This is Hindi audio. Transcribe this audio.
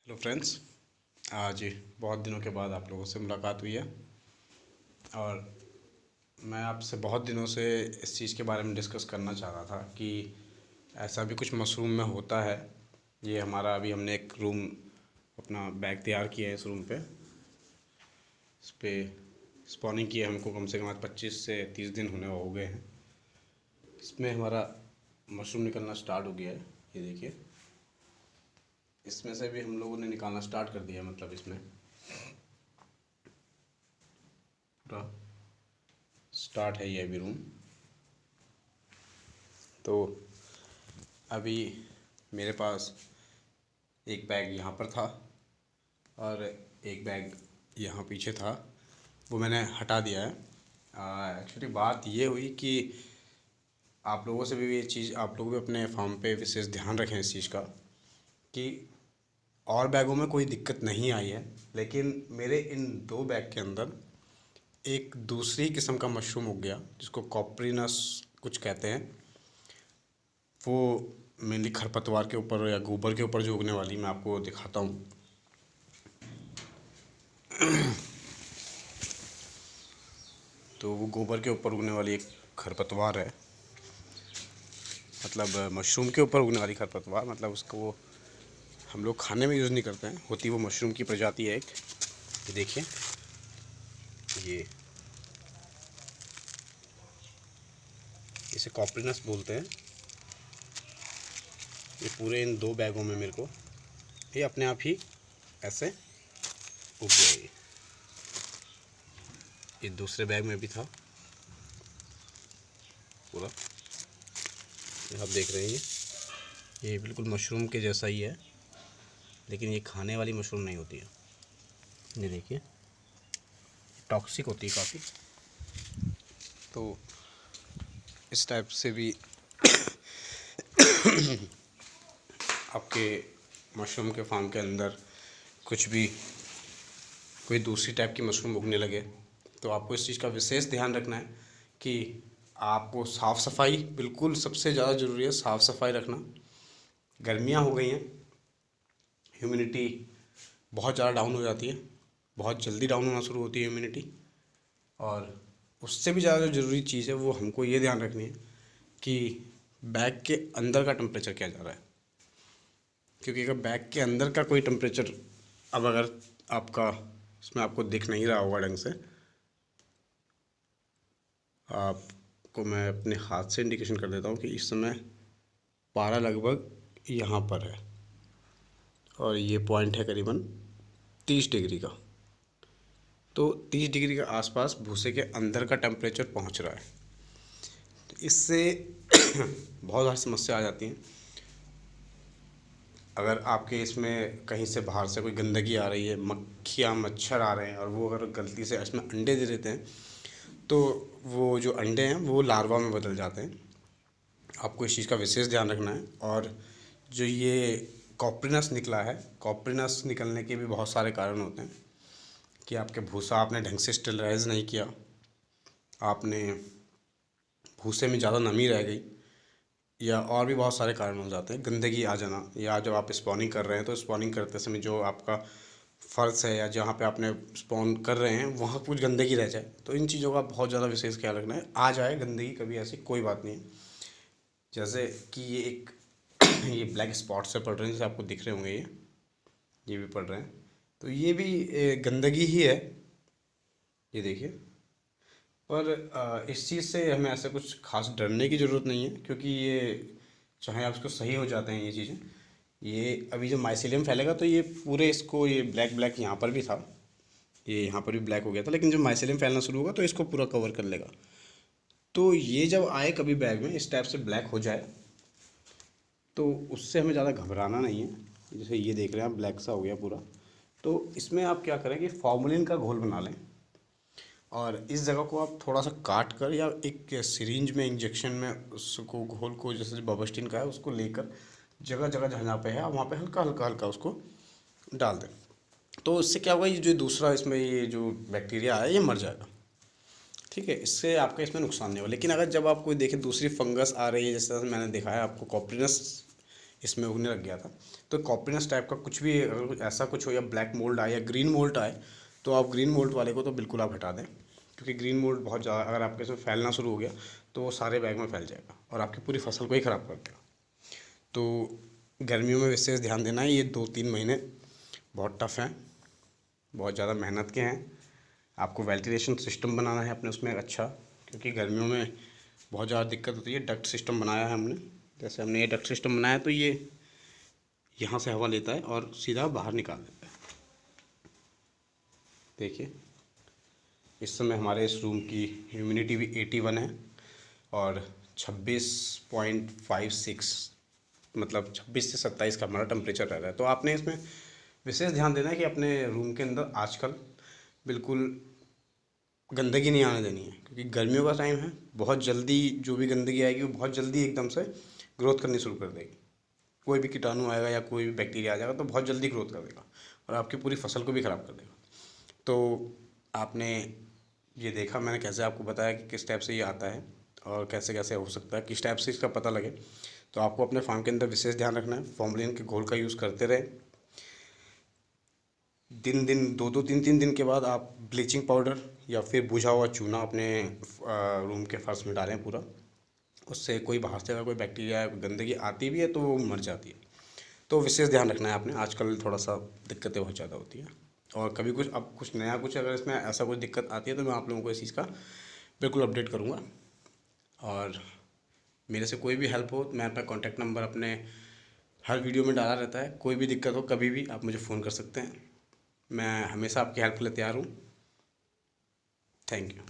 Hello friends. आज बहुत दिनों के बाद आप लोगों से मुलाकात हुई है और मैं आपसे बहुत दिनों से इस चीज़ के बारे में डिस्कस करना चाह रहा था कि ऐसा भी कुछ मशरूम में होता है। ये हमारा अभी हमने एक रूम अपना बैग तैयार किया है। इस रूम पे इस पर स्पॉनिंग की है हमको कम से कम आज 25 से 30 दिन होने हो गए हैं। इसमें हमारा मशरूम निकलना स्टार्ट हो गया है। ये देखिए, इसमें से भी हम लोगों ने निकालना स्टार्ट कर दिया है। मतलब इसमें पूरा स्टार्ट है ये अभी रूम। तो अभी मेरे पास एक बैग यहाँ पर था और एक बैग यहाँ पीछे था, वो मैंने हटा दिया है। एक्चुअली बात ये हुई कि आप लोगों से भी ये चीज़, आप लोग भी अपने फार्म पे विशेष ध्यान रखें इस चीज़ का कि और बैगों में कोई दिक्कत नहीं आई है, लेकिन मेरे इन 2 बैग के अंदर एक दूसरी किस्म का मशरूम उग गया जिसको कॉप्रिनस कुछ कहते हैं। वो मेनली खरपतवार के ऊपर या गोबर के ऊपर जो उगने वाली, मैं आपको दिखाता हूँ। तो वो गोबर के ऊपर उगने वाली एक खरपतवार है, मतलब मशरूम के ऊपर उगने वाली खरपतवार। मतलब उसको वो हम लोग खाने में यूज़ नहीं करते हैं, होती वो मशरूम की प्रजाति है एक। ये देखिए, ये इसे कॉप्रिनस बोलते हैं। ये पूरे इन 2 बैगों में मेरे को ये अपने आप ही ऐसे उग गया। ये दूसरे बैग में भी था पूरा। ये आप देख रहे हैं, ये बिल्कुल मशरूम के जैसा ही है, लेकिन ये खाने वाली मशरूम नहीं होती है। ये देखिए, टॉक्सिक होती है काफ़ी। तो इस टाइप से भी आपके मशरूम के फार्म के अंदर कुछ भी कोई दूसरी टाइप की मशरूम उगने लगे तो आपको इस चीज़ का विशेष ध्यान रखना है कि आपको साफ़ सफाई, बिल्कुल सबसे ज़्यादा ज़रूरी है साफ़ सफाई रखना। गर्मियाँ हो गई हैं, ह्यूमिडिटी बहुत ज़्यादा डाउन हो जाती है, बहुत जल्दी डाउन होना शुरू होती है ह्यूमिडिटी। और उससे भी ज़्यादा जो ज़रूरी चीज़ है वो हमको ये ध्यान रखनी है कि बैग के अंदर का टेम्परेचर क्या जा रहा है। क्योंकि अगर बैग के अंदर का कोई टेम्परेचर, अब अगर आपका इसमें आपको दिख नहीं रहा होगा ढंग से, आपको मैं अपने हाथ से इंडिकेशन कर देता हूँ कि इस समय पारा लगभग यहाँ पर है और ये पॉइंट है करीबन 30 डिग्री का। तो 30 डिग्री के आसपास भूसे के अंदर का टेम्परेचर पहुँच रहा है। तो इससे बहुत सारी समस्या आ जाती हैं। अगर आपके इसमें कहीं से बाहर से कोई गंदगी आ रही है, मक्खियाँ मच्छर आ रहे हैं और वो अगर गलती से इसमें अंडे दे देते हैं तो वो जो अंडे हैं वो लार्वा में बदल जाते हैं। आपको इस चीज़ का विशेष ध्यान रखना है। और जो ये कॉप्रिनस निकला है, कॉप्रिनस निकलने के भी बहुत सारे कारण होते हैं कि आपके भूसा आपने ढंग से स्टेरलाइज नहीं किया, आपने भूसे में ज़्यादा नमी रह गई, या और भी बहुत सारे कारण हो जाते हैं। गंदगी आ जाना, या जब आप स्पॉनिंग कर रहे हैं तो स्पॉनिंग करते समय जो आपका फ़र्श है या जहाँ पे आपने स्पॉन कर रहे हैं वहाँ कुछ गंदगी रह जाए, तो इन चीज़ों का बहुत ज़्यादा विशेष ख्याल रखना है। आ जाए गंदगी कभी, ऐसी कोई बात नहीं है। जैसे कि ये एक ये ब्लैक स्पॉट से पड़ रहे हैं, जैसे आपको दिख रहे होंगे, ये भी पड़ रहे हैं, तो ये भी गंदगी ही है। ये देखिए। पर इस चीज़ से हमें ऐसा कुछ खास डरने की ज़रूरत नहीं है, क्योंकि ये चाहे आप इसको सही हो जाते हैं ये चीज़ें। ये अभी जो माइसीलियम फैलेगा तो ये पूरे इसको, ये ब्लैक ब्लैक यहाँ पर भी था, ये यहाँ पर भी ब्लैक हो गया था, लेकिन जब माइसीलियम फैलना शुरू होगा तो इसको पूरा कवर कर लेगा। तो ये जब आए कभी बैग में इस टाइप से ब्लैक हो जाए तो उससे हमें ज़्यादा घबराना नहीं है। जैसे ये देख रहे हैं आप, ब्लैक सा हो गया पूरा। तो इसमें आप क्या करें कि फॉर्मलिन का घोल बना लें और इस जगह को आप थोड़ा सा काट कर या एक सिरिंज में इंजेक्शन में उसको घोल को, जैसे बबस्टिन का है, उसको लेकर जगह जगह जहाँ जहाँ पे है वहाँ पे हल्का हल्का हल्का उसको डाल दें। तो इससे क्या होगा, ये जो दूसरा इसमें ये जो बैक्टीरिया है ये मर जाएगा। ठीक है, इससे आपका इसमें नुकसान नहीं होगा। लेकिन अगर जब आप कोई देखें दूसरी फंगस आ रही है, जैसे मैंने दिखाया आपको कॉप्रिनस इसमें उगने लग गया था। तो कॉपीनेस टाइप का कुछ भी अगर कुछ ऐसा कुछ हो, या ब्लैक मोल्ड आए या ग्रीन मोल्ड आए, तो आप ग्रीन मोल्ड वाले को तो बिल्कुल आप हटा दें, क्योंकि ग्रीन मोल्ड बहुत ज़्यादा अगर आपके इसमें फैलना शुरू हो गया तो वो सारे बैग में फैल जाएगा और आपकी पूरी फसल को ही ख़राब कर देगा। तो गर्मियों में विशेष ध्यान देना है, ये 2-3 महीने बहुत टफ हैं, बहुत ज़्यादा मेहनत के हैं। आपको वेंटिलेशन सिस्टम बनाना है अपने उसमें अच्छा, क्योंकि गर्मियों में बहुत ज़्यादा दिक्कत होती है। डक्ट सिस्टम बनाया है हमने, जैसे हमने ये डक्ट सिस्टम बनाया तो ये यहाँ से हवा लेता है और सीधा बाहर निकाल देता है। देखिए इस समय हमारे इस रूम की ह्यूमिडिटी भी 81 है और 26.56, मतलब 26 से 27 का हमारा टेम्परेचर रह रहा है। तो आपने इसमें विशेष ध्यान देना है कि अपने रूम के अंदर आजकल बिल्कुल गंदगी नहीं आने देनी है, क्योंकि गर्मियों का टाइम है। बहुत जल्दी जो भी गंदगी आएगी वो बहुत जल्दी एकदम से ग्रोथ करनी शुरू कर देगी। कोई भी कीटाणु आएगा या कोई भी बैक्टीरिया आ जाएगा तो बहुत जल्दी ग्रोथ कर देगा और आपकी पूरी फसल को भी ख़राब कर देगा। तो आपने ये देखा मैंने कैसे आपको बताया कि किस टाइप से ये आता है और कैसे कैसे हो सकता है, किस टाइप से इसका पता लगे। तो आपको अपने फार्म के अंदर विशेष ध्यान रखना है, फॉर्मलिन के घोल का यूज़ करते रहे। दो 3 दिन के बाद आप ब्लीचिंग पाउडर या फिर बुझा हुआ चूना अपने रूम के फर्श में डालें पूरा। उससे कोई बाहर से अगर कोई बैक्टीरिया या गंदगी आती भी है तो वो मर जाती है। तो विशेष ध्यान रखना है आपने, आजकल थोड़ा सा दिक्कतें बहुत ज़्यादा होती हैं। और कभी कुछ अब कुछ नया कुछ अगर इसमें ऐसा कोई दिक्कत आती है तो मैं आप लोगों को इस चीज़ का बिल्कुल अपडेट करूँगा। और मेरे से कोई भी हेल्प हो तो मैं अपना कॉन्टैक्ट नंबर अपने हर वीडियो में डाला रहता है। कोई भी दिक्कत हो कभी भी आप मुझे फ़ोन कर सकते हैं, मैं हमेशा आपकी हेल्प के लिए तैयार हूँ। Thank you.